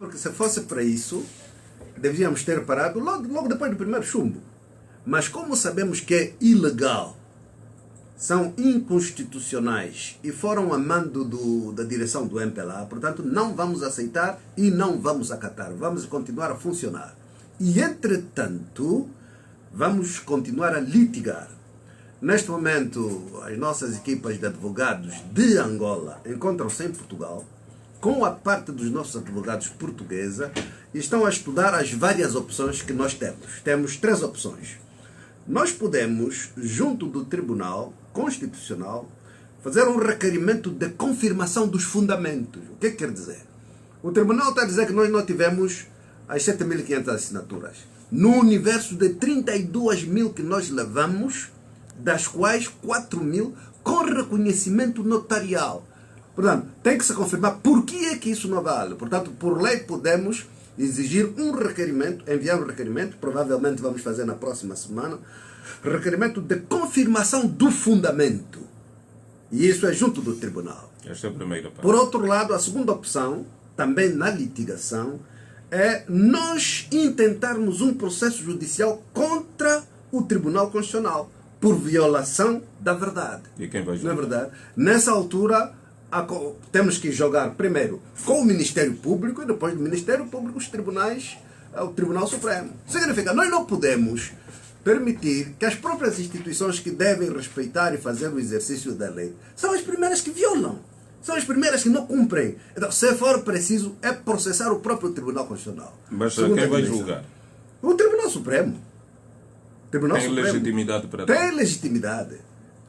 Porque se fosse para isso, deveríamos ter parado logo depois do primeiro chumbo. Mas como sabemos que é ilegal, são inconstitucionais e foram a mando da direção do MPLA, portanto não vamos aceitar e não vamos acatar, vamos continuar a funcionar. E entretanto, vamos continuar a litigar. Neste momento, as nossas equipas de advogados de Angola encontram-se em Portugal, com a parte dos nossos advogados portuguesa, e estão a estudar as várias opções que nós temos. Temos 3 opções. Nós podemos, junto do Tribunal Constitucional, fazer um requerimento de confirmação dos fundamentos. O que quer dizer? O Tribunal está a dizer que nós não tivemos as 7.500 assinaturas. No universo de 32 mil que nós levamos, das quais 4.000 com reconhecimento notarial. Portanto, tem que se confirmar por que é que isso não vale. Portanto, por lei podemos exigir um requerimento, enviar um requerimento, provavelmente vamos fazer na próxima semana, requerimento de confirmação do fundamento. E isso é junto do tribunal. Esta é a primeira parte. Por outro lado, a segunda opção, também na litigação, é nós intentarmos um processo judicial contra o Tribunal Constitucional, por violação da verdade. E quem vai julgar? Não é verdade? Nessa altura, temos que jogar primeiro com o Ministério Público e depois do Ministério Público os tribunais, o Tribunal Supremo. Significa, nós não podemos permitir que as próprias instituições que devem respeitar e fazer o exercício da lei são as primeiras que violam, são as primeiras que não cumprem. Então, se for preciso, é processar o próprio Tribunal Constitucional. Mas quem vai julgar? O Tribunal Supremo. Tribunal Tem Supremo legitimidade para tem legitimidade.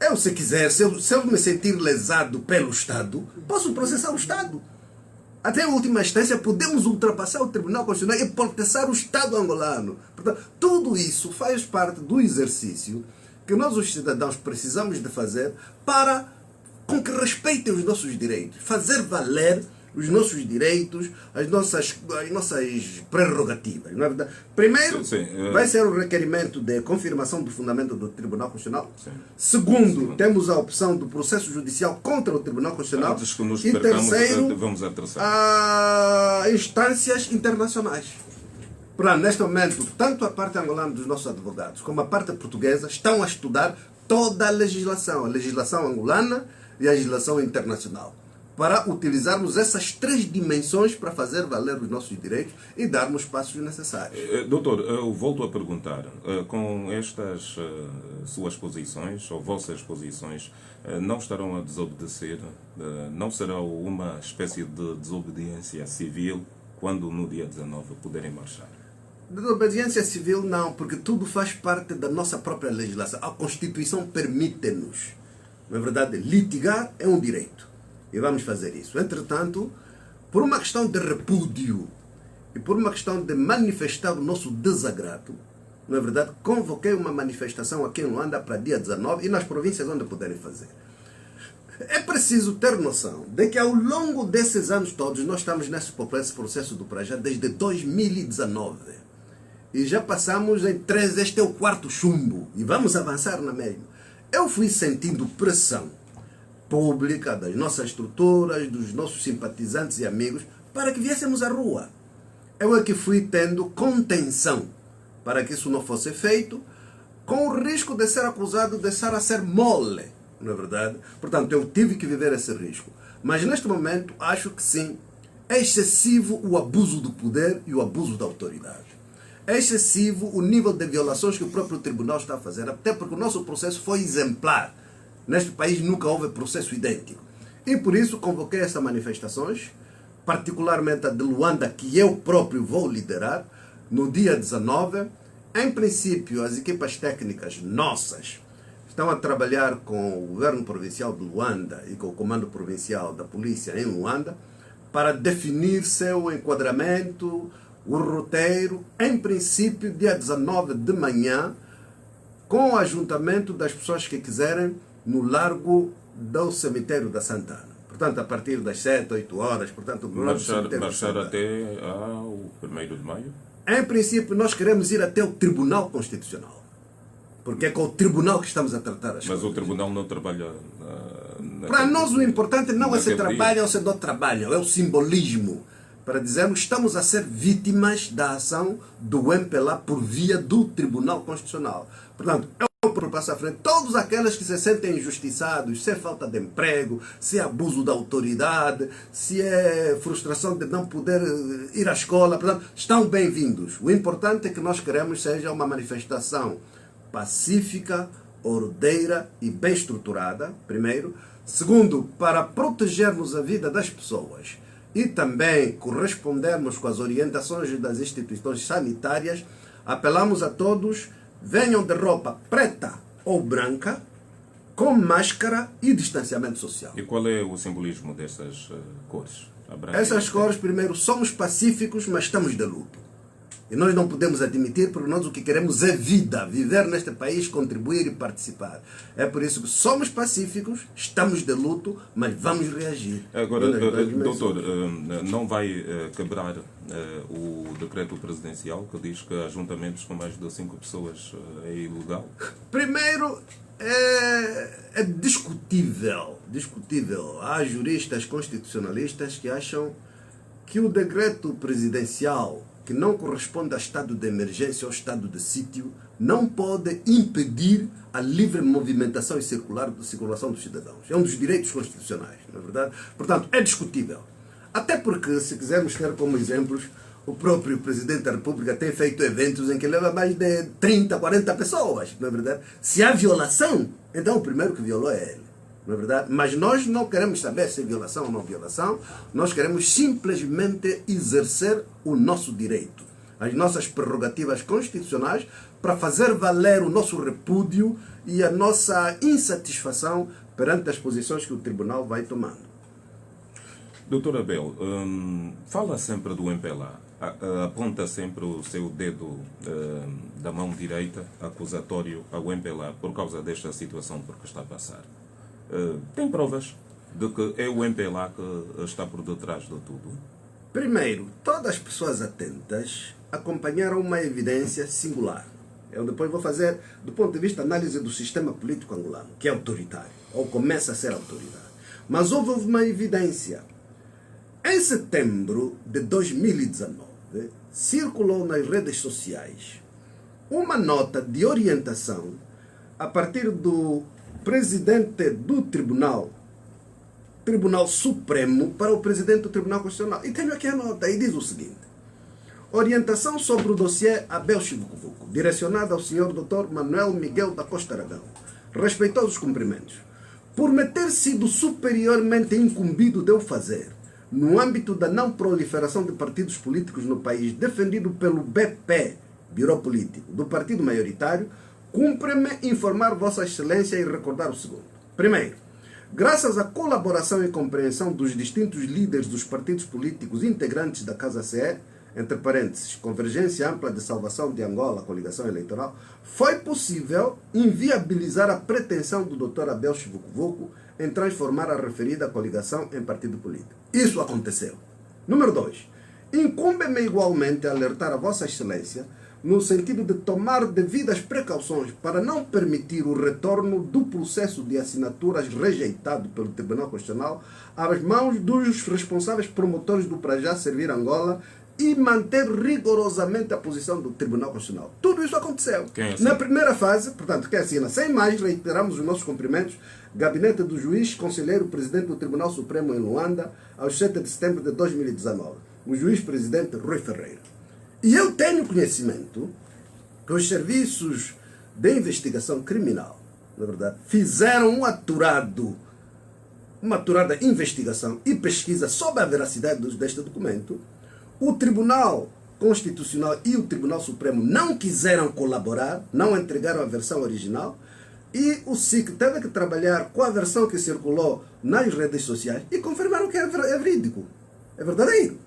Eu, se quiser, se eu me sentir lesado pelo Estado, posso processar o Estado. Até a última instância, podemos ultrapassar o Tribunal Constitucional e processar o Estado angolano. Portanto, tudo isso faz parte do exercício que nós, os cidadãos, precisamos de fazer para com que respeitem os nossos direitos. Fazer valer os nossos direitos, as nossas prerrogativas. Não é verdade? Primeiro, vai ser o requerimento de confirmação do fundamento do Tribunal Constitucional. Sim. Segundo, temos a opção do processo judicial contra o Tribunal Constitucional. Antes que nos E percamos, terceiro, vamos à terceira. Instâncias internacionais. Portanto, neste momento, tanto a parte angolana dos nossos advogados como a parte portuguesa estão a estudar toda a legislação angolana e a legislação internacional, para utilizarmos essas 3 dimensões para fazer valer os nossos direitos e darmos passos necessários. Doutor, eu volto a perguntar, com estas suas posições, ou vossas posições, não estarão a desobedecer? Não será uma espécie de desobediência civil quando no dia 19 puderem marchar? Desobediência civil não, porque tudo faz parte da nossa própria legislação. A Constituição permite-nos, na verdade, litigar é um direito. E vamos fazer isso. Entretanto, por uma questão de repúdio e por uma questão de manifestar o nosso desagrado, na verdade, convoquei uma manifestação aqui em Luanda para dia 19 e nas províncias onde puderem fazer. É preciso ter noção de que ao longo desses anos todos, nós estamos nesse processo do Prajá desde 2019. E já passamos em 3, este é o 4º chumbo. E vamos avançar na mesma. Eu fui sentindo pressão pública, das nossas estruturas, dos nossos simpatizantes e amigos, para que viéssemos à rua. Eu é que fui tendo contenção para que isso não fosse feito, com o risco de ser acusado de estar a ser mole, não é verdade? Portanto, eu tive que viver esse risco. Mas neste momento, acho que sim, é excessivo o abuso do poder e o abuso da autoridade. É excessivo o nível de violações que o próprio tribunal está a fazer, até porque o nosso processo foi exemplar. Neste país nunca houve processo idêntico. E por isso convoquei essas manifestações, particularmente a de Luanda, que eu próprio vou liderar, no dia 19. Em princípio, as equipas técnicas nossas estão a trabalhar com o governo provincial de Luanda e com o comando provincial da polícia em Luanda para definir seu enquadramento, o roteiro, em princípio, dia 19 de manhã, com o ajuntamento das pessoas que quiserem no largo do cemitério da Santana. Portanto, a partir das 7, 8 horas, portanto, no largo do cemitério da marchar Santana. até ao 1º de maio? Em princípio, nós queremos ir até o Tribunal Constitucional. Porque é com o Tribunal que estamos a tratar as coisas. Mas o Tribunal não trabalha Para nós o importante não é se categoria. trabalha ou se não trabalha, é o simbolismo para dizermos que estamos a ser vítimas da ação do MPLA por via do Tribunal Constitucional. Portanto, eu por passo à frente, todos aqueles que se sentem injustiçados, se é falta de emprego, se é abuso da autoridade, se é frustração de não poder ir à escola, portanto, estão bem-vindos. O importante é que nós queremos seja uma manifestação pacífica, ordeira e bem estruturada, primeiro. Segundo, para protegermos a vida das pessoas e também correspondermos com as orientações das instituições sanitárias, apelamos a todos, venham de roupa preta ou branca, com máscara e distanciamento social. E qual é o simbolismo dessas cores? Essas cores, primeiro, somos pacíficos, mas estamos de luto. E nós não podemos admitir, porque nós o que queremos é vida, viver neste país, contribuir e participar. É por isso que somos pacíficos, estamos de luto, mas vamos reagir. Agora, doutor, não vai quebrar o decreto presidencial que diz que ajuntamentos com mais de 5 pessoas é ilegal? Primeiro, é discutível. Há juristas constitucionalistas que acham que o decreto presidencial que não corresponde a estado de emergência ou estado de sítio, não pode impedir a livre movimentação e circulação dos cidadãos. É um dos direitos constitucionais, não é verdade? Portanto, é discutível. Até porque, se quisermos ter como exemplos, o próprio Presidente da República tem feito eventos em que leva mais de 30, 40 pessoas, não é verdade? Se há violação, então o primeiro que violou é ele. Não é verdade? Mas nós não queremos saber se é violação ou não violação, nós queremos simplesmente exercer o nosso direito, as nossas prerrogativas constitucionais, para fazer valer o nosso repúdio e a nossa insatisfação perante as posições que o Tribunal vai tomando. Doutor Abel, fala sempre do MPLA, aponta sempre o seu dedo da mão direita acusatório ao MPLA por causa desta situação por que está a passar. Tem provas de que é o MPLA que está por detrás de tudo? Primeiro, todas as pessoas atentas acompanharam uma evidência singular. Eu depois vou fazer, do ponto de vista de análise do sistema político angolano, que é autoritário, ou começa a ser autoritário. Mas houve uma evidência. Em setembro de 2019, circulou nas redes sociais uma nota de orientação a partir do presidente do Tribunal Supremo para o presidente do Tribunal Constitucional. E tenho aqui a nota, e diz o seguinte: orientação sobre o dossiê Abel Chivucovuco, direcionada ao senhor Dr. Manuel Miguel da Costa Aragão. Respeitosos cumprimentos. Por me ter sido superiormente incumbido de o fazer, no âmbito da não proliferação de partidos políticos no país, defendido pelo BP, Bureau Político, do partido maioritário, cumpre-me informar Vossa Excelência e recordar o segundo. Primeiro, graças à colaboração e compreensão dos distintos líderes dos partidos políticos integrantes da Casa CE, entre parênteses, Convergência Ampla de Salvação de Angola, Coligação Eleitoral, foi possível inviabilizar a pretensão do Dr. Abel Chivucovuco em transformar a referida coligação em partido político. Isso aconteceu. Número 2. Incumbe-me igualmente alertar a Vossa Excelência no sentido de tomar devidas precauções para não permitir o retorno do processo de assinaturas rejeitado pelo Tribunal Constitucional às mãos dos responsáveis promotores do Para Já Servir Angola e manter rigorosamente a posição do Tribunal Constitucional. Tudo isso aconteceu. Na primeira fase, portanto, quem assina? Sem mais, reiteramos os nossos cumprimentos. Gabinete do Juiz, Conselheiro, Presidente do Tribunal Supremo em Luanda, aos 7 de setembro de 2019. O Juiz-Presidente Rui Ferreira. E eu tenho conhecimento que os serviços de investigação criminal, na verdade, fizeram uma aturada investigação e pesquisa sobre a veracidade deste documento. O Tribunal Constitucional e o Tribunal Supremo não quiseram colaborar, não entregaram a versão original, e o SIC teve que trabalhar com a versão que circulou nas redes sociais e confirmaram que é verídico, é verdadeiro.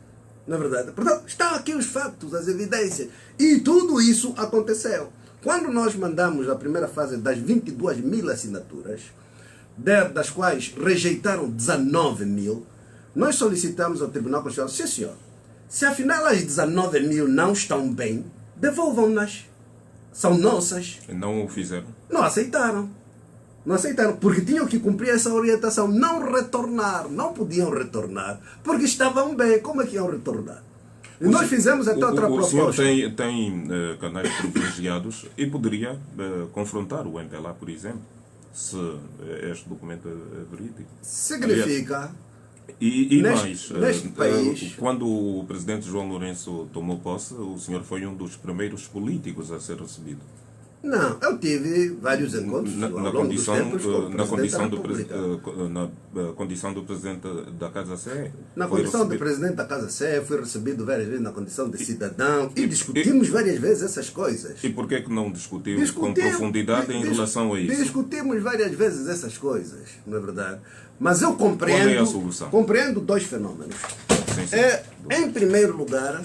Na verdade, portanto, estão aqui os fatos, as evidências. E tudo isso aconteceu. Quando nós mandamos a primeira fase das 22 mil assinaturas, das quais rejeitaram 19 mil, nós solicitamos ao Tribunal Constitucional: sim, senhor, se afinal as 19 mil não estão bem, devolvam-nas. São nossas. Não o fizeram? Não aceitaram. Não aceitaram, porque tinham que cumprir essa orientação, não retornar, não podiam retornar, porque estavam bem, como é que iam retornar? E nós fizemos até outra proposta. O senhor tem canais privilegiados e poderia confrontar o MPLA, por exemplo, se este documento é verídico. Significa... E neste país, quando o presidente João Lourenço tomou posse, o senhor foi um dos primeiros políticos a ser recebido. Não, eu tive vários encontros na condição do presidente da Casa Sé. Na condição do presidente da Casa Sé, fui recebido várias vezes na condição de cidadão e discutimos várias vezes essas coisas. E por que não discutiu com profundidade em relação a isso? Discutimos várias vezes essas coisas, não é verdade? Mas eu compreendo, qual é a solução? Compreendo dois fenômenos. Sim. Em primeiro lugar,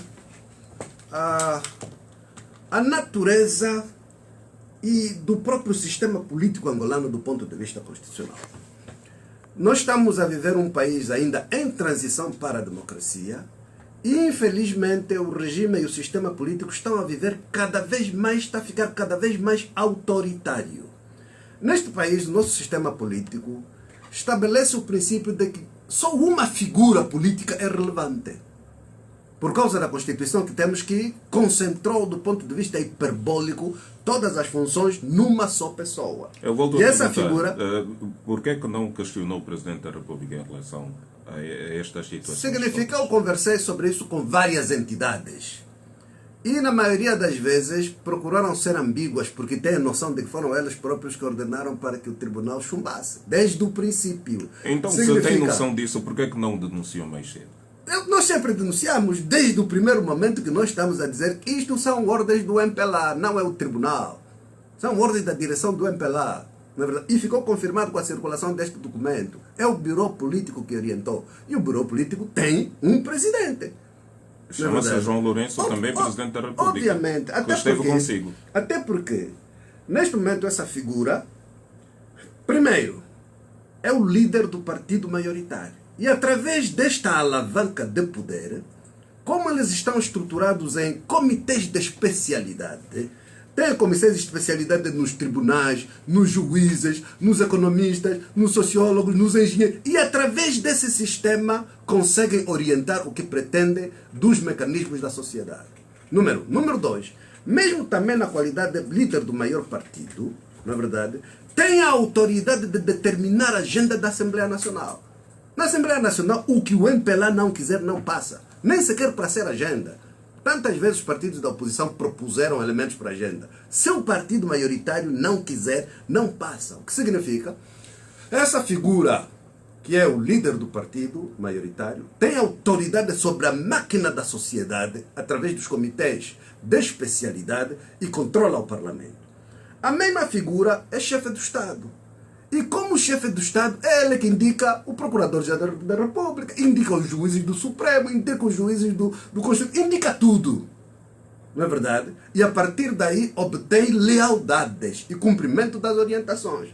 a natureza e do próprio sistema político angolano do ponto de vista constitucional. Nós estamos a viver um país ainda em transição para a democracia e, infelizmente, o regime e o sistema político estão a viver está a ficar cada vez mais autoritário. Neste país, o nosso sistema político estabelece o princípio de que só uma figura política é relevante. Por causa da Constituição que temos, que concentrou do ponto de vista hiperbólico todas as funções numa só pessoa. Eu volto e a essa perguntar, figura... por que não questionou o Presidente da República em relação a estas situações? Significa, eu conversei sobre isso com várias entidades. E na maioria das vezes procuraram ser ambíguas, porque têm a noção de que foram elas próprias que ordenaram para que o tribunal chumbasse, desde o princípio. Então, se tem noção disso, por que não denunciou mais cedo? Nós sempre denunciamos, desde o primeiro momento que nós estamos a dizer que isto são ordens do MPLA, não é o tribunal. São ordens da direção do MPLA. Não é verdade? E ficou confirmado com a circulação deste documento. É o Bureau Político que orientou. E o Bureau Político tem um presidente. Chama-se João Lourenço, também presidente da República. Obviamente. Que esteve consigo. Até porque, neste momento, essa figura, primeiro, é o líder do partido maioritário. E através desta alavanca de poder, como eles estão estruturados em comitês de especialidade, tem comitês de especialidade nos tribunais, nos juízes, nos economistas, nos sociólogos, nos engenheiros, e através desse sistema conseguem orientar o que pretendem dos mecanismos da sociedade. Número dois, mesmo também na qualidade de líder do maior partido, na verdade, tem a autoridade de determinar a agenda da Assembleia Nacional. Na Assembleia Nacional, o que o MPLA não quiser não passa, nem sequer para ser agenda. Tantas vezes os partidos da oposição propuseram elementos para a agenda. Se o partido maioritário não quiser, não passa. O que significa? Essa figura, que é o líder do partido maioritário, tem autoridade sobre a máquina da sociedade através dos comitês de especialidade e controla o parlamento. A mesma figura é chefe do Estado. E como chefe do Estado, é ele que indica o Procurador-Geral da República, indica os juízes do Supremo, indica os juízes do Constitucional, indica tudo. Não é verdade? E a partir daí obtém lealdades e cumprimento das orientações.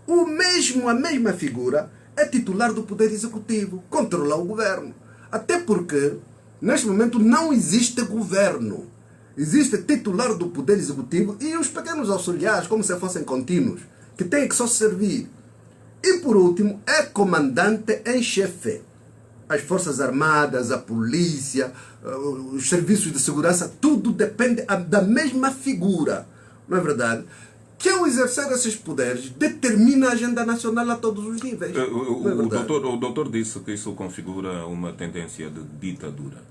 A mesma figura é titular do Poder Executivo, controla o governo. Até porque, neste momento, não existe governo. Existe titular do Poder Executivo e os pequenos auxiliares, como se fossem contínuos, que tem que só servir. E por último, é comandante em chefe. As Forças Armadas, a polícia, os serviços de segurança, tudo depende da mesma figura. Não é verdade? Que ao exercer esses poderes, determina a agenda nacional a todos os níveis. O doutor disse que isso configura uma tendência de ditadura.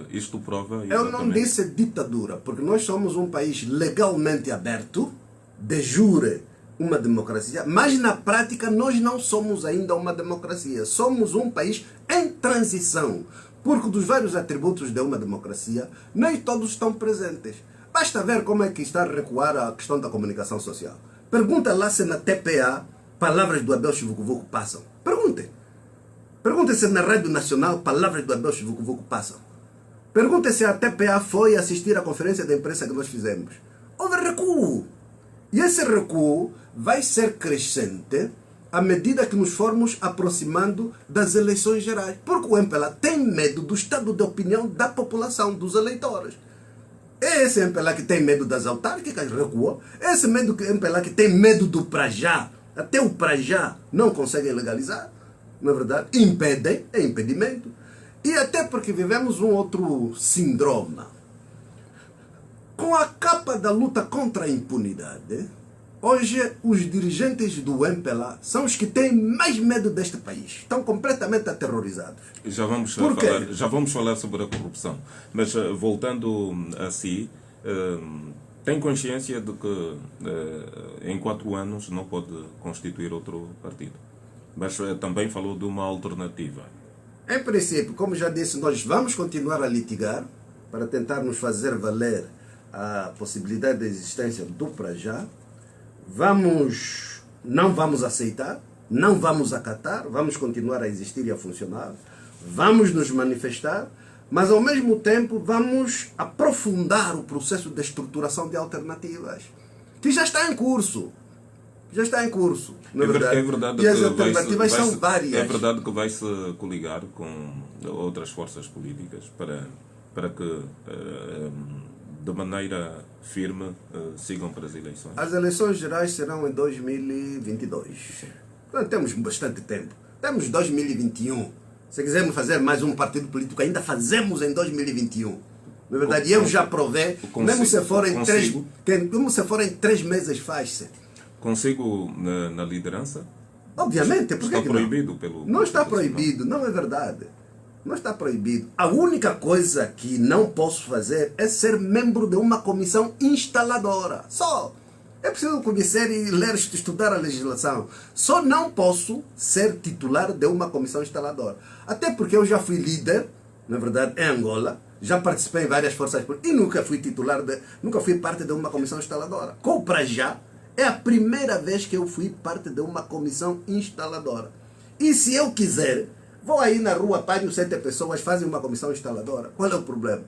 Isto prova exatamente... Eu não disse ditadura, porque nós somos um país legalmente aberto, de jure, uma democracia, mas na prática nós não somos ainda uma democracia. Somos um país em transição, porque dos vários atributos de uma democracia, nem todos estão presentes. Basta ver como é que está a recuar a questão da comunicação social. Pergunta lá se na TPA palavras do Abel Chivucovuco passam. Perguntem. Perguntem se na Rádio Nacional palavras do Abel Chivucovuco passam. Perguntem se a TPA foi assistir à conferência de imprensa que nós fizemos. Houve recuo. E esse recuo vai ser crescente à medida que nos formos aproximando das eleições gerais. Porque o MPLA tem medo do estado de opinião da população, dos eleitores. É esse MPLA que tem medo das autárquicas, recuou. É esse MPLA que tem medo do pra já, até o para já não conseguem legalizar, na verdade, impedem, é impedimento. E até porque vivemos um outro síndrome. Com a capa da luta contra a impunidade, hoje os dirigentes do MPLA são os que têm mais medo deste país. Estão completamente aterrorizados. Já vamos falar sobre a corrupção. Mas voltando a si, tem consciência de que em 4 anos não pode constituir outro partido. Mas também falou de uma alternativa. Em princípio, como já disse, nós vamos continuar a litigar para tentar nos fazer valer a possibilidade da existência do para já. Não vamos aceitar, não vamos acatar, vamos continuar a existir e a funcionar, vamos nos manifestar, mas ao mesmo tempo vamos aprofundar o processo de estruturação de alternativas, que já está em curso. Já está em curso, na verdade. É verdade e as alternativas são várias. É verdade que vai se coligar com outras forças políticas para que de maneira firme sigam para as eleições. As eleições gerais serão em 2022. Então, temos bastante tempo. Temos 2021. Se quisermos fazer mais um partido político, ainda fazemos em 2021. Na verdade, eu já provei, mesmo se forem 3 meses, faz-se. Consigo na liderança? Obviamente, porque está proibido pelo... Não está proibido, não é verdade. Não está proibido. A única coisa que não posso fazer é ser membro de uma comissão instaladora. Só. É preciso conhecer e ler, estudar a legislação. Só não posso ser titular de uma comissão instaladora. Até porque eu já fui líder, na verdade, em Angola. Já participei em várias forças políticas e nunca fui parte de uma comissão instaladora. Com para já, é a primeira vez que eu fui parte de uma comissão instaladora. E se eu quiser, vou aí na rua, apanho 7 pessoas, fazem uma comissão instaladora. Qual é o problema?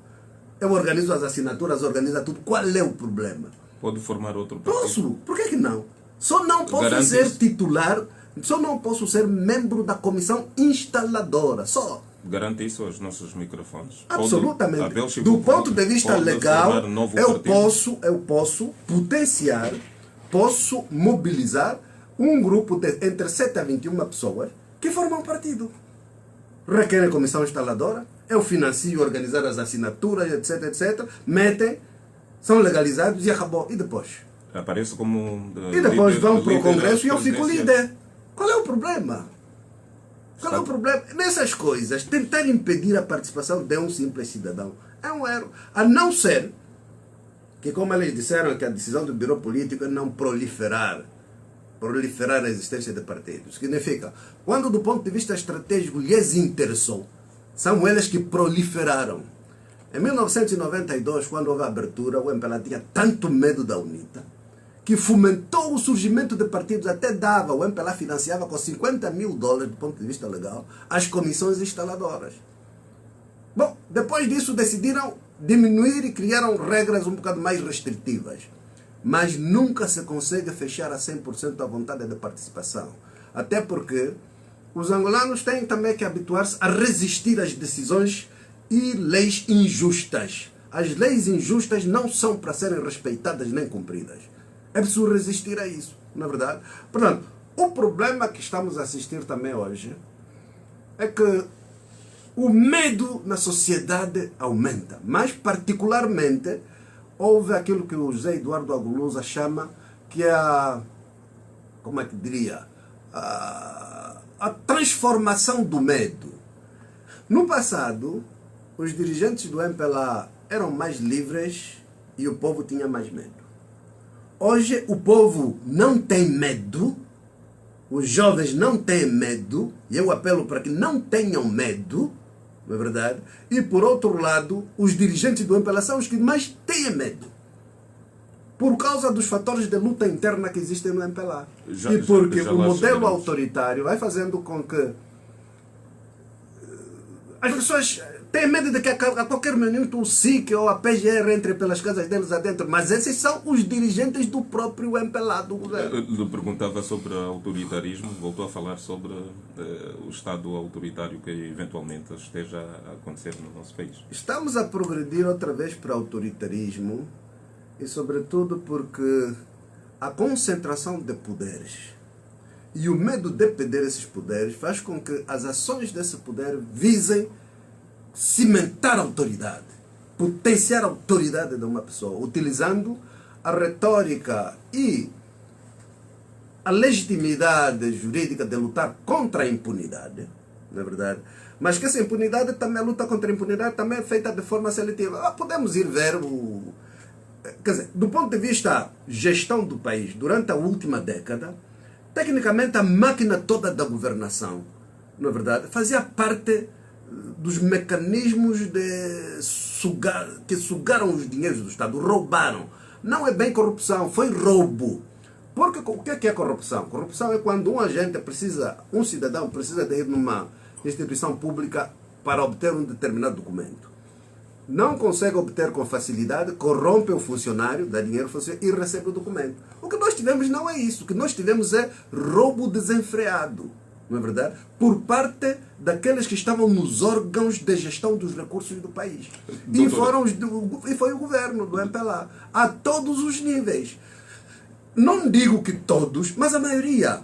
Eu organizo as assinaturas, organizo tudo. Qual é o problema? Pode formar outro partido? Posso. Por que não? Só não posso ser titular, só não posso ser membro da comissão instaladora. Só. Garante isso aos nossos microfones? Absolutamente. Do ponto de vista legal, eu posso potenciar, posso mobilizar um grupo de entre 7 a 21 pessoas que formam um partido. Requerem comissão instaladora, eu financio organizar as assinaturas, etc, etc. Metem, são legalizados e acabou. E depois? Aparece como... E depois vão para o Congresso e eu fico líder. Qual é o problema? Qual é o problema? Nessas coisas, tentar impedir a participação de um simples cidadão é um erro. A não ser que, como eles disseram, que a decisão do Bureau Político é não proliferar a existência de partidos. Significa, quando do ponto de vista estratégico lhes interessou, são eles que proliferaram. Em 1992, quando houve a abertura, o MPLA tinha tanto medo da UNITA, que fomentou o surgimento de partidos, até dava, o MPLA financiava com $50 mil, do ponto de vista legal, as comissões instaladoras. Bom, depois disso decidiram diminuir e criaram regras um bocado mais restritivas. Mas nunca se consegue fechar a 100% a vontade de participação. Até porque os angolanos têm também que habituar-se a resistir às decisões e leis injustas. As leis injustas não são para serem respeitadas nem cumpridas. É preciso resistir a isso, na verdade. Portanto, o problema que estamos a assistir também hoje é que o medo na sociedade aumenta. Mas, particularmente, houve aquilo que o José Eduardo Agualusa chama que é como é que diria? A transformação do medo. No passado, os dirigentes do MPLA eram mais livres e o povo tinha mais medo. Hoje o povo não tem medo, os jovens não têm medo, e eu apelo para que não tenham medo, não é verdade? E por outro lado, os dirigentes do MPLA são os que mais têm medo. Por causa dos fatores de luta interna que existem no MPLA. E porque o modelo autoritário vai fazendo com que as pessoas têm medo de que a qualquer momento o SIC ou a PGR entre pelas casas deles adentro. Mas esses são os dirigentes do próprio MPLA, do governo. Eu perguntava sobre autoritarismo, voltou a falar sobre o Estado autoritário que eventualmente esteja a acontecer no nosso país. Estamos a progredir outra vez para autoritarismo e sobretudo porque a concentração de poderes E o medo de perder esses poderes faz com que as ações desse poder visem cimentar a autoridade, potenciar a autoridade de uma pessoa, utilizando a retórica e a legitimidade jurídica de lutar contra a impunidade, não é verdade? Mas que essa impunidade também, a luta contra a impunidade também é feita de forma seletiva. Podemos ir ver quer dizer, do ponto de vista gestão do país, durante a última década, tecnicamente a máquina toda da governação, não é verdade, fazia parte dos mecanismos que sugaram os dinheiros do Estado, roubaram. Não é bem corrupção, foi roubo. Porque o que é corrupção? Corrupção é quando um cidadão precisa de ir numa instituição pública para obter um determinado documento. Não consegue obter com facilidade, corrompe o funcionário, dá dinheiro ao funcionário e recebe o documento. O que nós tivemos não é isso. O que nós tivemos é roubo desenfreado, não é verdade? Por parte daqueles que estavam nos órgãos de gestão dos recursos do país. E foi o governo do MPLA, a todos os níveis. Não digo que todos, mas a maioria.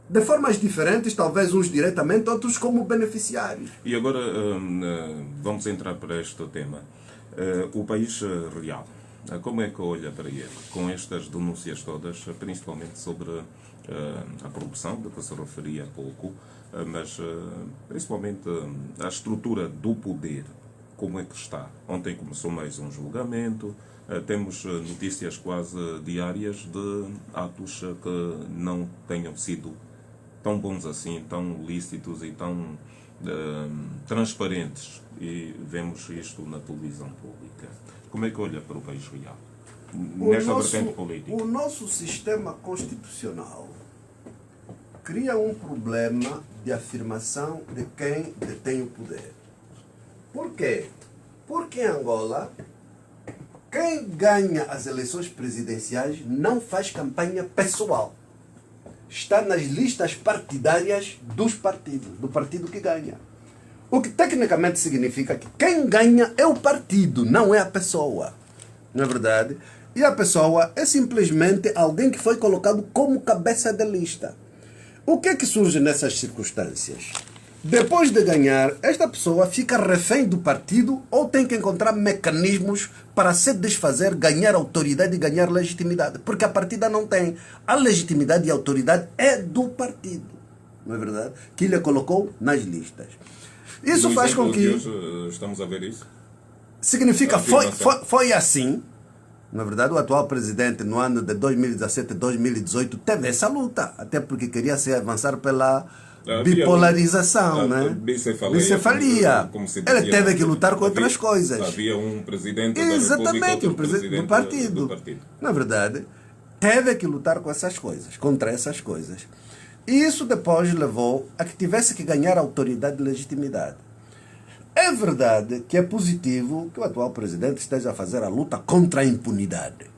De formas diferentes, talvez uns diretamente, outros como beneficiários. E agora vamos entrar para este tema. O país real, como é que olha para ele? Com estas denúncias todas, principalmente sobre a corrupção, de que se referia há pouco, mas principalmente a estrutura do poder, como é que está? Ontem começou mais um julgamento, temos notícias quase diárias de atos que não tenham sido tão bons assim, tão lícitos e tão transparentes. E vemos isto na televisão pública. Como é que olha para o país real? Nesta vertente política. O nosso sistema constitucional cria um problema de afirmação de quem detém o poder. Por quê? Porque em Angola, quem ganha as eleições presidenciais não faz campanha pessoal. Está nas listas partidárias dos partidos, do partido que ganha. O que tecnicamente significa que quem ganha é o partido, não é a pessoa. Não é verdade? E a pessoa é simplesmente alguém que foi colocado como cabeça de lista. O que é que surge nessas circunstâncias? Depois de ganhar, esta pessoa fica refém do partido ou tem que encontrar mecanismos para se desfazer, ganhar autoridade e ganhar legitimidade. Porque a partida não tem. A legitimidade e a autoridade é do partido. Não é verdade? Que lhe colocou nas listas. Isso faz com que... Hoje estamos a ver isso? Significa, foi assim. Na verdade, o atual presidente, no ano de 2017 e 2018, teve essa luta. Até porque queria se avançar pela bipolarização, né? Bicefalia. Como se dizia, ele teve que lutar com outras coisas. Havia um presidente exatamente, um presidente do partido. Na verdade, teve que lutar com essas coisas, contra essas coisas. E isso depois levou a que tivesse que ganhar autoridade e legitimidade. É verdade que é positivo que o atual presidente esteja a fazer a luta contra a impunidade.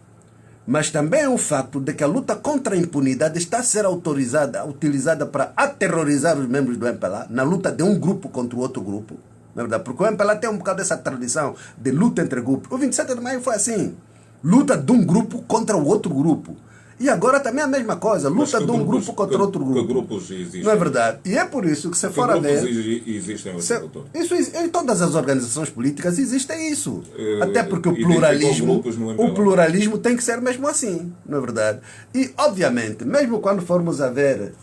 Mas também é um fato de que a luta contra a impunidade está a ser utilizada para aterrorizar os membros do MPLA, na luta de um grupo contra o outro grupo. Na verdade, porque o MPLA tem um bocado dessa tradição de luta entre grupos. O 27 de maio foi assim. Luta de um grupo contra o outro grupo. E agora também é a mesma coisa, luta de um grupo contra outro grupo. Que grupos existem? Não é verdade? E é por isso que se for a ver... existem hoje, doutor? Isso, em todas as organizações políticas existe isso. Até porque o pluralismo tem que ser mesmo assim, não é verdade? E, obviamente, mesmo quando formos a ver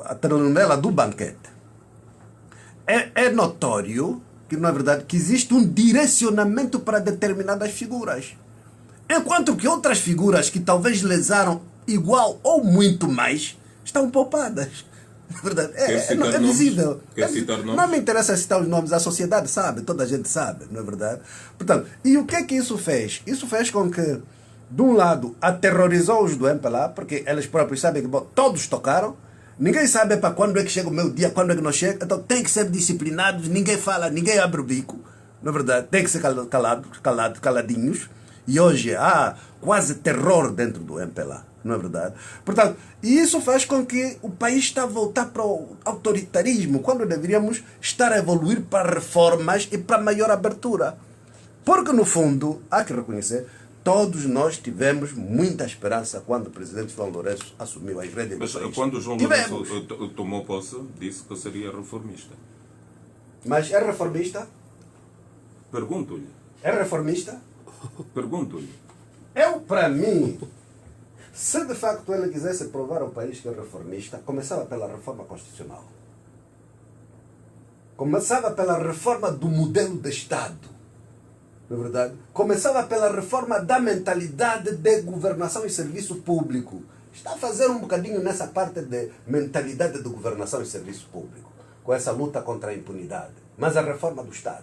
a telenovela do banquete, é notório que, não é verdade, que existe um direcionamento para determinadas figuras. Enquanto que outras figuras que talvez lesaram igual ou muito mais, estão poupadas. Na verdade, é visível. Não me interessa citar os nomes, a sociedade sabe, toda a gente sabe, não é verdade? Portanto, e o que é que isso fez? Isso fez com que, de um lado, aterrorizou os do MPLA, porque eles próprios sabem que todos tocaram, ninguém sabe para quando é que chega o meu dia, quando é que não chega, então tem que ser disciplinados, ninguém fala, ninguém abre o bico, não é verdade? Tem que ser caladinhos. E hoje há quase terror dentro do MPLA, não é verdade? Portanto, e isso faz com que o país está a voltar para o autoritarismo, quando deveríamos estar a evoluir para reformas e para maior abertura. Porque, no fundo, há que reconhecer, Todos nós tivemos muita esperança quando o presidente João Lourenço assumiu as rédeas Mas do país. quando o João Tivemos. Lourenço tomou posse, disse que seria reformista. Mas é reformista? Pergunto-lhe. É reformista? Pergunto-lhe. Eu, para mim, se de facto ele quisesse provar ao país que é reformista, começava pela reforma constitucional. Começava pela reforma do modelo de Estado. Não é verdade? Começava pela reforma da mentalidade de governação e serviço público. Está a fazer um bocadinho nessa parte de mentalidade de governação e serviço público, com essa luta contra a impunidade. Mas a reforma do Estado,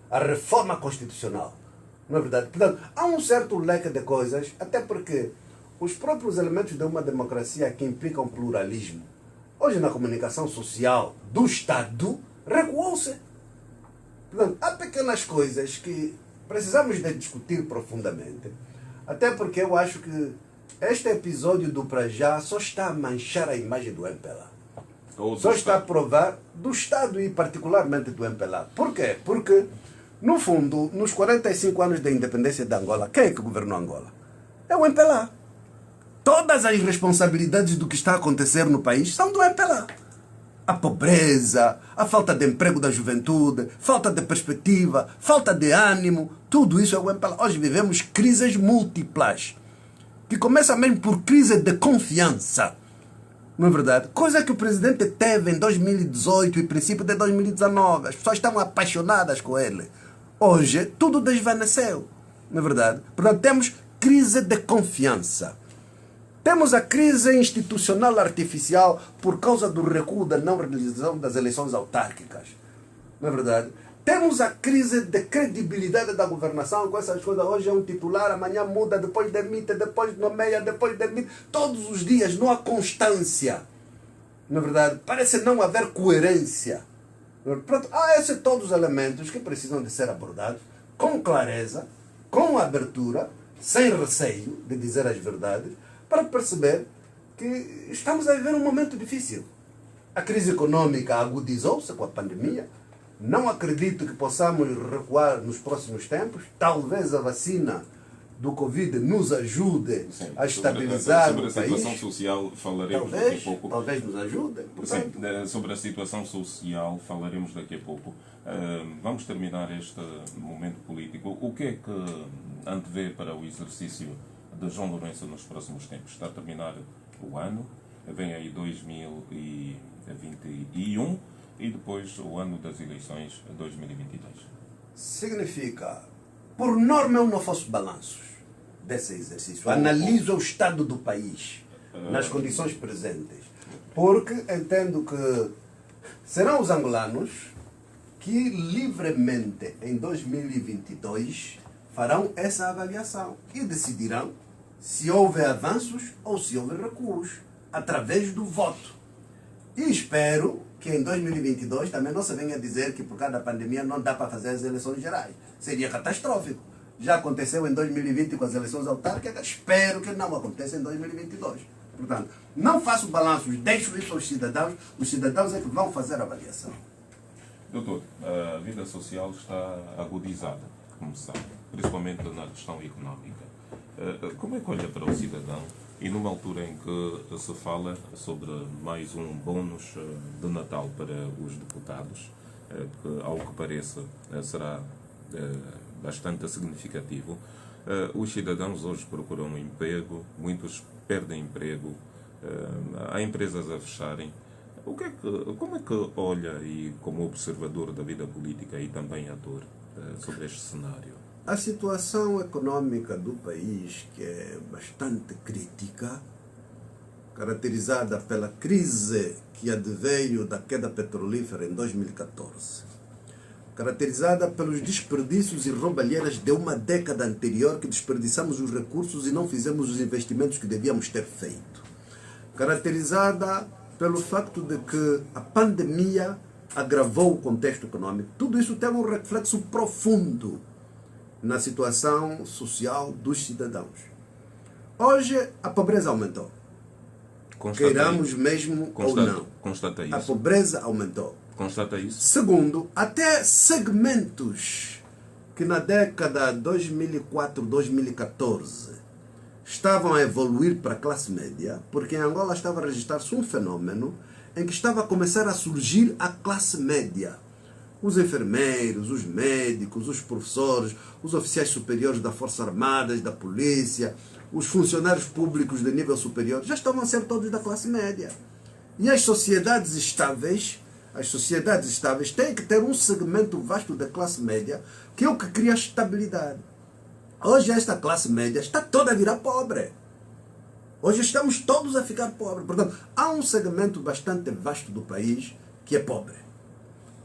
a reforma constitucional, não é verdade? Portanto, há um certo leque de coisas, até porque os próprios elementos de uma democracia que implicam pluralismo, hoje na comunicação social do Estado, recuou-se. Portanto, há pequenas coisas que precisamos de discutir profundamente, até porque eu acho que este episódio do Pra Já só está a manchar a imagem do MPLA. Só está a provar do Estado e particularmente do MPLA. Por quê? Porque, no fundo, nos 45 anos da independência de Angola, quem é que governou Angola? É o MPLA. Todas as responsabilidades do que está a acontecer no país são do MPLA. A pobreza, a falta de emprego da juventude, falta de perspectiva, falta de ânimo, tudo isso é o MPLA. Hoje vivemos crises múltiplas, que começa mesmo por crise de confiança. Não é verdade? Coisa que o presidente teve em 2018 e princípio de 2019. As pessoas estavam apaixonadas com ele. Hoje, tudo desvaneceu. Não é verdade? Portanto, temos crise de confiança. Temos a crise institucional artificial por causa do recuo da não realização das eleições autárquicas. Não é verdade? Temos a crise de credibilidade da governação com essas coisas. Hoje é um titular, amanhã muda, depois demite, depois nomeia, depois demite. Todos os dias não há constância. Não é verdade? Parece não haver coerência. Pronto, há esses todos os elementos que precisam de ser abordados com clareza, com abertura, sem receio de dizer as verdades, para perceber que estamos a viver um momento difícil. A crise econômica agudizou-se com a pandemia. Não acredito que possamos recuar nos próximos tempos. Talvez a vacina do Covid nos ajude a estabilizar sobre o a país. situação social falaremos daqui a pouco. Talvez nos ajude. Sim, sobre a situação social falaremos daqui a pouco. Vamos terminar este momento político. O que é que antevê para o exercício de João Lourenço nos próximos tempos? Está a terminar o ano, vem aí 2021 e depois o ano das eleições 2022. Significa, por norma eu não faço balanços desse exercício. Analiso o estado do país nas condições presentes. Porque entendo que serão os angolanos que livremente em 2022 farão essa avaliação e decidirão se houve avanços ou se houve recuos, através do voto. E espero que em 2022 também não se venha dizer que por causa da pandemia não dá para fazer as eleições gerais. Seria catastrófico. Já aconteceu em 2020 com as eleições autárquicas, espero que não aconteça em 2022. Portanto, não faço balanços, deixo isso aos cidadãos é que vão fazer a avaliação. Doutor, a vida social está agudizada, como se sabe, principalmente na questão económica. Como é que olha para o cidadão e numa altura em que se fala sobre mais um bónus de Natal para os deputados, que ao que pareça será bastante significativo, os cidadãos hoje procuram um emprego, muitos perdem emprego, há empresas a fecharem. Como é que olha, e como observador da vida política e também ator, sobre este cenário? A situação econômica do país, que é bastante crítica, caracterizada pela crise que adveio da queda petrolífera em 2014, caracterizada pelos desperdícios e roubalheiras de uma década anterior, que desperdiçamos os recursos e não fizemos os investimentos que devíamos ter feito, caracterizada pelo facto de que a pandemia agravou o contexto econômico. Tudo isso teve um reflexo profundo na situação social dos cidadãos. Hoje a pobreza aumentou. Queiramos mesmo ou não. Constata isso. A pobreza aumentou. Constata isso. Segundo, até segmentos que na década 2004-2014 estavam a evoluir para a classe média, porque em Angola estava a registrar-se um fenômeno em que estava a começar a surgir a classe média. Os enfermeiros, os médicos, os professores, os oficiais superiores da Força Armadas, da polícia, os funcionários públicos de nível superior, já estavam a ser todos da classe média. E as sociedades estáveis têm que ter um segmento vasto da classe média, que é o que cria estabilidade. Hoje esta classe média está toda a virar pobre. Hoje estamos todos a ficar pobres. Portanto, há um segmento bastante vasto do país que é pobre.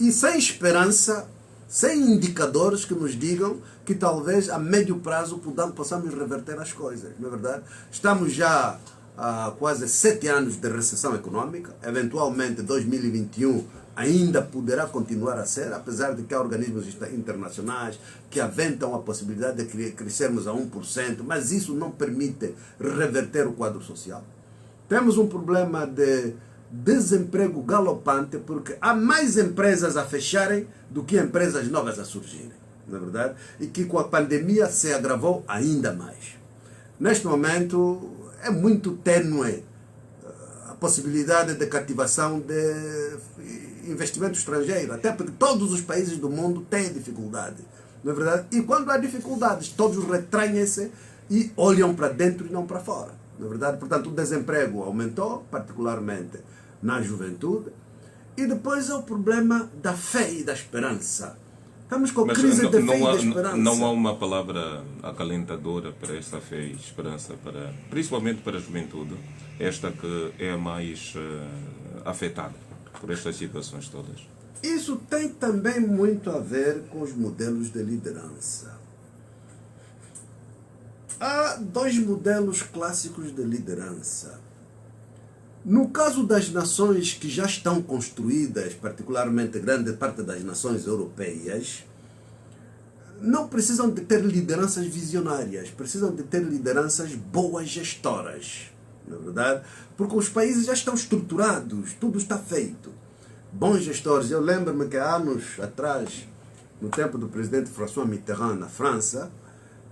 E sem esperança, sem indicadores que nos digam que talvez a médio prazo possamos reverter as coisas. Não é verdade? Estamos já há quase 7 anos de recessão econômica. Eventualmente 2021 ainda poderá continuar a ser, apesar de que há organismos internacionais que aventam a possibilidade de crescermos a 1%, mas isso não permite reverter o quadro social. Temos um problema de desemprego galopante, porque há mais empresas a fecharem do que empresas novas a surgirem, não é verdade? E que com a pandemia se agravou ainda mais. Neste momento é muito tênue a possibilidade de cativação de investimento estrangeiro, até porque todos os países do mundo têm dificuldade, não é verdade? E quando há dificuldades, todos retraem-se e olham para dentro e não para fora, não é verdade? Portanto, o desemprego aumentou, particularmente na juventude, e depois é o problema da fé e da esperança. Estamos com crise de fé e de esperança. Não há uma palavra acalentadora para essa fé e esperança, principalmente para a juventude, esta que é a mais afetada por estas situações todas? Isso tem também muito a ver com os modelos de liderança. Há 2 modelos clássicos de liderança. No caso das nações que já estão construídas, particularmente grande parte das nações europeias, não precisam de ter lideranças visionárias, precisam de ter lideranças boas gestoras, não é verdade? Porque os países já estão estruturados, tudo está feito. Bons gestores, eu lembro-me que há anos atrás, no tempo do presidente François Mitterrand na França,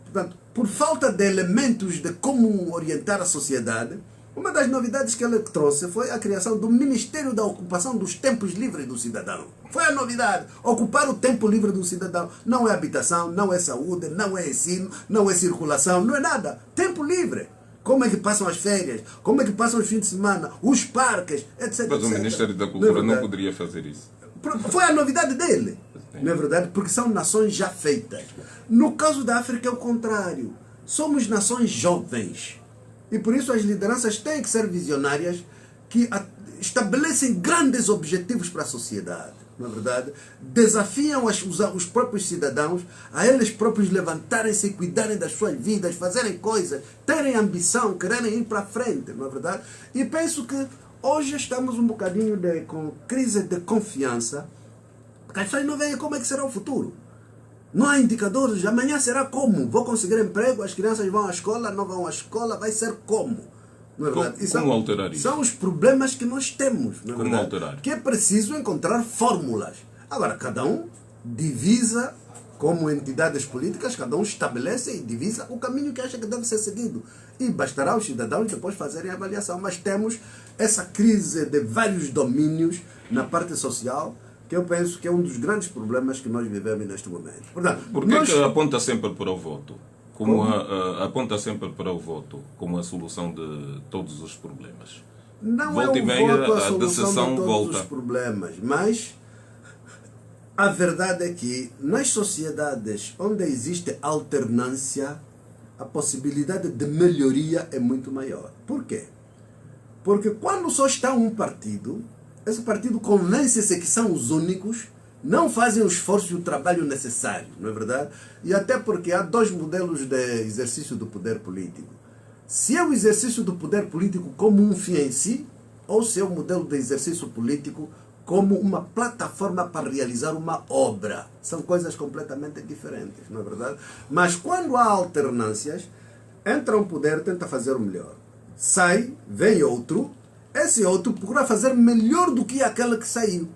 portanto, por falta de elementos de como orientar a sociedade, uma das novidades que ele trouxe foi a criação do Ministério da Ocupação dos Tempos Livres do Cidadão. Foi a novidade. Ocupar o tempo livre do cidadão. Não é habitação, não é saúde, não é ensino, não é circulação, não é nada. Tempo livre. Como é que passam as férias? Como é que passam os fins de semana? Os parques, etc. Mas o Ministério da Cultura não poderia fazer isso. Foi a novidade dele. Não é verdade? Porque são nações já feitas. No caso da África é o contrário. Somos nações jovens. E por isso as lideranças têm que ser visionárias, que estabelecem grandes objetivos para a sociedade. Não é verdade? Desafiam os próprios cidadãos a eles próprios levantarem-se e cuidarem das suas vidas, fazerem coisas, terem ambição, quererem ir para frente, não é verdade? E penso que hoje estamos um bocadinho com crise de confiança, porque as pessoas não veem como é que será o futuro. Não há indicadores, amanhã será como? Vou conseguir emprego, as crianças vão à escola, não vão à escola, vai ser como? Não é verdade? Como alterar isso? São os problemas que nós temos. Não é como verdade? alterar? Que é preciso encontrar fórmulas. Agora, cada um divisa, como entidades políticas, cada um estabelece e divisa o caminho que acha que deve ser seguido. E bastará os cidadãos depois fazerem a avaliação. Mas temos essa crise de vários domínios na parte social, que eu penso que é um dos grandes problemas que nós vivemos neste momento. Portanto, por que aponta sempre para o voto? Aponta sempre para o voto como a solução de todos os problemas. Não volta é e voto meia, a solução de todos volta. os problemas, mas a verdade é que nas sociedades onde existe alternância, a possibilidade de melhoria é muito maior. Por quê? Porque quando só está um partido, esse partido convence-se que são os únicos, não fazem o esforço e o trabalho necessário, não é verdade? E até porque há 2 modelos de exercício do poder político. Se é o exercício do poder político como um fim em si, ou se é o modelo de exercício político como uma plataforma para realizar uma obra. São coisas completamente diferentes, não é verdade? Mas quando há alternâncias, entra um poder, tenta fazer o melhor. Sai, vem outro, esse outro procura fazer melhor do que aquele que saiu.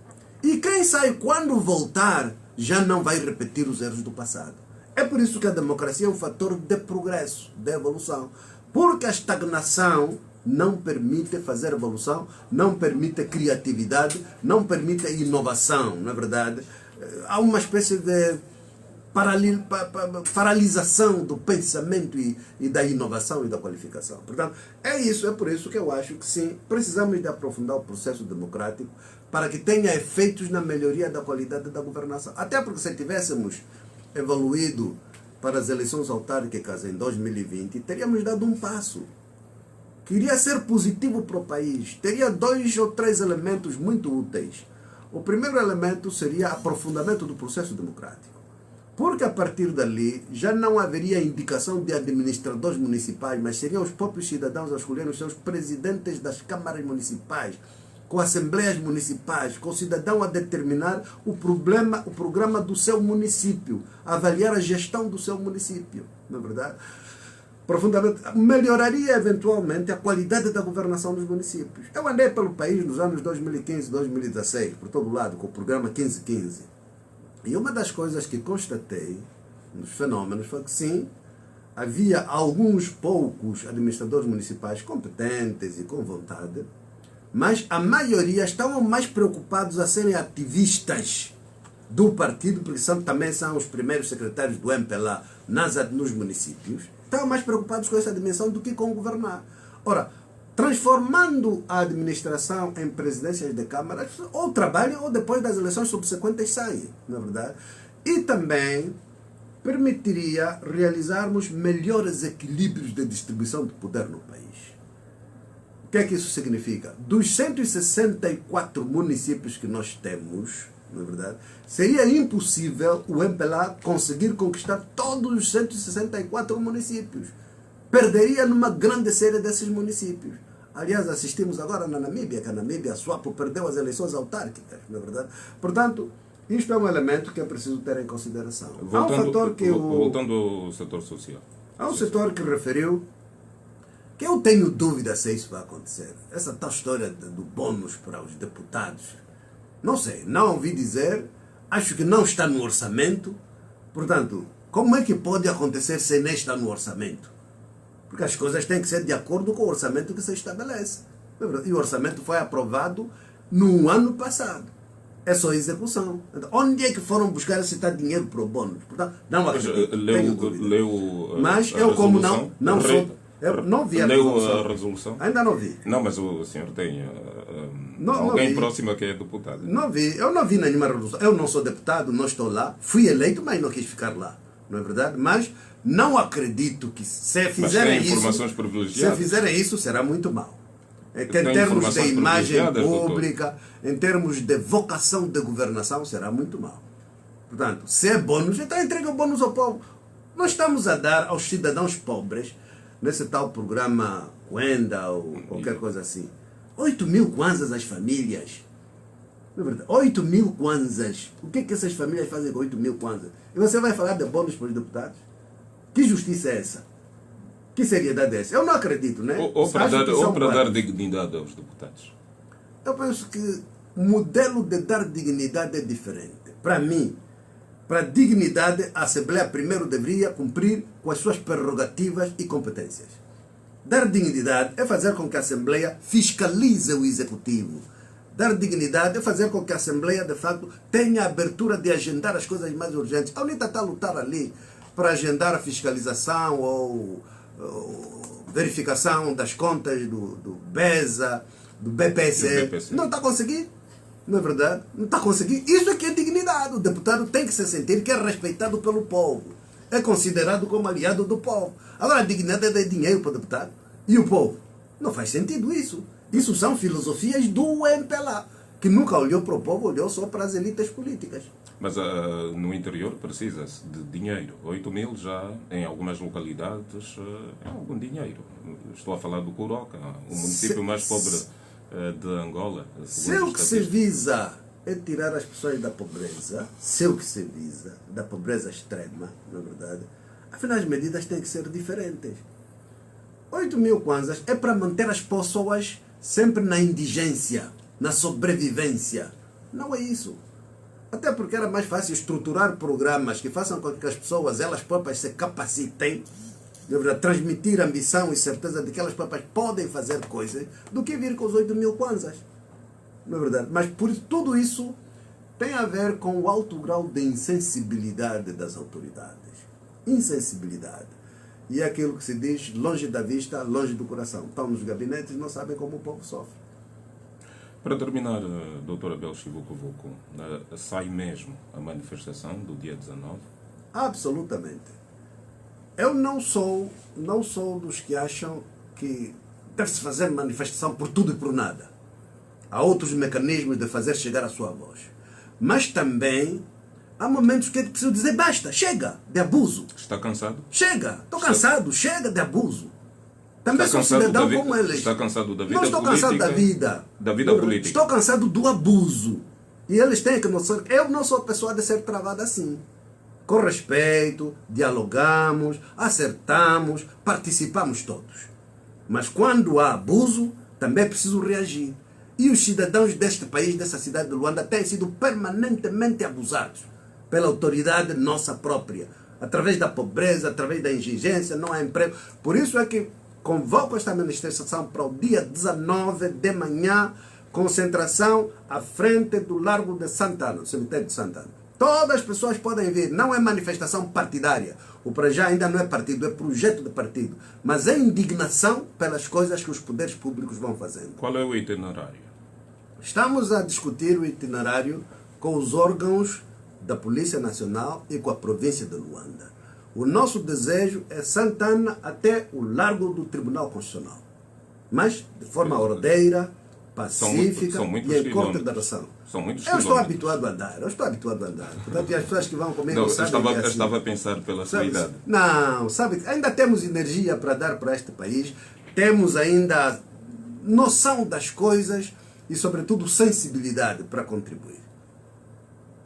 E quem sai, quando voltar, já não vai repetir os erros do passado. É por isso que a democracia é um fator de progresso, de evolução. Porque a estagnação não permite fazer evolução, não permite criatividade, não permite inovação, não é verdade? Há uma espécie de paralisação do pensamento e da inovação e da qualificação. Portanto, é por isso que eu acho que sim, precisamos de aprofundar o processo democrático para que tenha efeitos na melhoria da qualidade da governação. Até porque se tivéssemos evoluído para as eleições autárquicas em 2020, teríamos dado um passo que iria ser positivo para o país. Teria 2 ou 3 elementos muito úteis. O primeiro elemento seria aprofundamento do processo democrático. Porque a partir dali já não haveria indicação de administradores municipais, mas seriam os próprios cidadãos a escolher os seus presidentes das câmaras municipais, com assembleias municipais, com o cidadão a determinar o programa do seu município, avaliar a gestão do seu município, não é verdade? Profundamente, melhoraria eventualmente a qualidade da governação dos municípios. Eu andei pelo país nos anos 2015 e 2016, por todo lado, com o programa 1515. E uma das coisas que constatei nos fenômenos foi que sim, havia alguns poucos administradores municipais competentes e com vontade, mas a maioria estavam mais preocupados a serem ativistas do partido, porque também são os primeiros secretários do MPLA nos municípios, estavam mais preocupados com essa dimensão do que com governar. Ora, transformando a administração em presidências de câmaras, ou trabalham ou depois das eleições subsequentes saem, na verdade. E também permitiria realizarmos melhores equilíbrios de distribuição de poder no país. O que é que isso significa? Dos 164 municípios que nós temos, na verdade, seria impossível o MPLA conseguir conquistar todos os 164 municípios. Perderia numa grande série desses municípios. Aliás, assistimos agora na Namíbia, que a Namíbia, a SWAPO, perdeu as eleições autárquicas, na verdade. Portanto, isto é um elemento que é preciso ter em consideração. Voltando ao setor social. Há um setor que referiu que eu tenho dúvida se isso vai acontecer. Essa tal história do bônus para os deputados. Não sei, não ouvi dizer, acho que não está no orçamento. Portanto, como é que pode acontecer se nem está no orçamento? Porque as coisas têm que ser de acordo com o orçamento que se estabelece. E o orçamento foi aprovado no ano passado. É só execução. Então, onde é que foram buscar esse tal dinheiro para o bônus? Portanto, não acredito. Mas eu, como não sou... Eu não vi a resolução. A resolução? Ainda não vi. Não, mas o senhor tem alguém próximo que é deputado. Não vi. Eu não vi nenhuma resolução. Eu não sou deputado, não estou lá. Fui eleito, mas não quis ficar lá. Não é verdade? Mas não acredito que se fizerem isso, será muito mal. É que em termos de imagem pública, em termos de vocação de governação, será muito mal. Portanto, se é bônus, então entrega o bônus ao povo. Nós estamos a dar aos cidadãos pobres, nesse tal programa Wenda ou qualquer coisa assim, 8.000 kwanzas às famílias. Não é verdade? 8.000 kwanzas. O que é que essas famílias fazem com 8.000 kwanzas? E você vai falar de bônus para os deputados? Que justiça é essa? Que seriedade é essa? Eu não acredito, né? Ou para dar dignidade aos deputados. Eu penso que o modelo de dar dignidade é diferente. Para mim, para dignidade, a Assembleia primeiro deveria cumprir com as suas prerrogativas e competências. Dar dignidade é fazer com que a Assembleia fiscalize o Executivo. Dar dignidade é fazer com que a Assembleia, de facto, tenha a abertura de agendar as coisas mais urgentes. A UNITA está a lutar ali para agendar a fiscalização ou verificação das contas do BESA, do BPC. Não está a conseguir. Não é verdade? Não está a conseguir. Isso aqui é dignidade. O deputado tem que se sentir que é respeitado pelo povo. É considerado como aliado do povo. Agora, a dignidade é dar dinheiro para o deputado. E o povo? Não faz sentido isso. Isso são filosofias do MPLA, que nunca olhou para o povo, olhou só para as elites políticas. Mas no interior precisa-se de dinheiro. 8.000 já, em algumas localidades, é algum dinheiro. Estou a falar do Curoca, o município mais pobre de Angola. Se o que se visa é tirar as pessoas da pobreza, se o que se visa, da pobreza extrema, na verdade, afinal as medidas têm que ser diferentes. 8.000 kwanzas é para manter as pessoas sempre na indigência, na sobrevivência. Não é isso. Até porque era mais fácil estruturar programas que façam com que as pessoas, elas próprias, se capacitem, de verdade, transmitir ambição e certeza de que elas próprias podem fazer coisas, do que vir com os 8.000 kwanzas. Não é verdade? Mas por tudo isso tem a ver com o alto grau de insensibilidade das autoridades. Insensibilidade. E é aquilo que se diz, longe da vista, longe do coração. Estão nos gabinetes e não sabem como o povo sofre. Para terminar, Dr. Abel Chivucovuco, sai mesmo a manifestação do dia 19? Absolutamente. Eu não sou dos que acham que deve-se fazer manifestação por tudo e por nada. Há outros mecanismos de fazer chegar a sua voz. Mas também há momentos que é preciso dizer basta, chega de abuso. Está cansado? Chega, estou cansado, chega de abuso. Também sou cidadão como eles. Está cansado da vida política? Não estou cansado da vida. Da vida política. Estou cansado do abuso. E eles têm que noção. Eu não sou pessoa de ser travada assim. Com respeito, dialogamos, acertamos, participamos todos. Mas quando há abuso, também é preciso reagir. E os cidadãos deste país, dessa cidade de Luanda, têm sido permanentemente abusados pela autoridade nossa própria. Através da pobreza, através da indigência, não há emprego. Por isso é que convoco esta manifestação para o dia 19 de manhã, concentração à frente do Largo de Santana, no cemitério de Santana. Todas as pessoas podem vir, não é manifestação partidária. O para já ainda não é partido, é projeto de partido. Mas é indignação pelas coisas que os poderes públicos vão fazendo. Qual é o itinerário? Estamos a discutir o itinerário com os órgãos da Polícia Nacional e com a província de Luanda. O nosso desejo é Santana até o Largo do Tribunal Constitucional. Mas de forma ordeira, pacífica e em coordenação. São muitos Eu estou habituado a andar, Portanto, as pessoas que vão comigo não, sabem que é assim. Estava a pensar pela sua idade. Não, sabe, ainda temos energia para dar para este país, temos ainda noção das coisas e, sobretudo, sensibilidade para contribuir.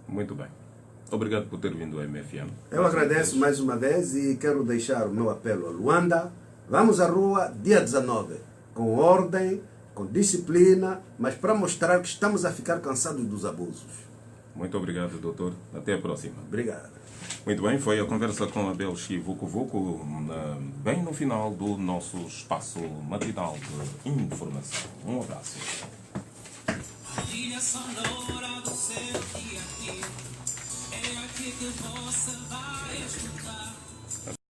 Muito bem. Obrigado por ter vindo ao MFM. Eu agradeço mais uma vez e quero deixar o meu apelo a Luanda. Vamos à rua dia 19, com ordem, com disciplina, mas para mostrar que estamos a ficar cansados dos abusos. Muito obrigado, doutor. Até a próxima. Obrigado. Muito bem, foi a conversa com Abel Chivucovuco, bem no final do nosso espaço matinal de informação. Um abraço. A trilha sonora do seu dia a dia é aqui que você vai escutar.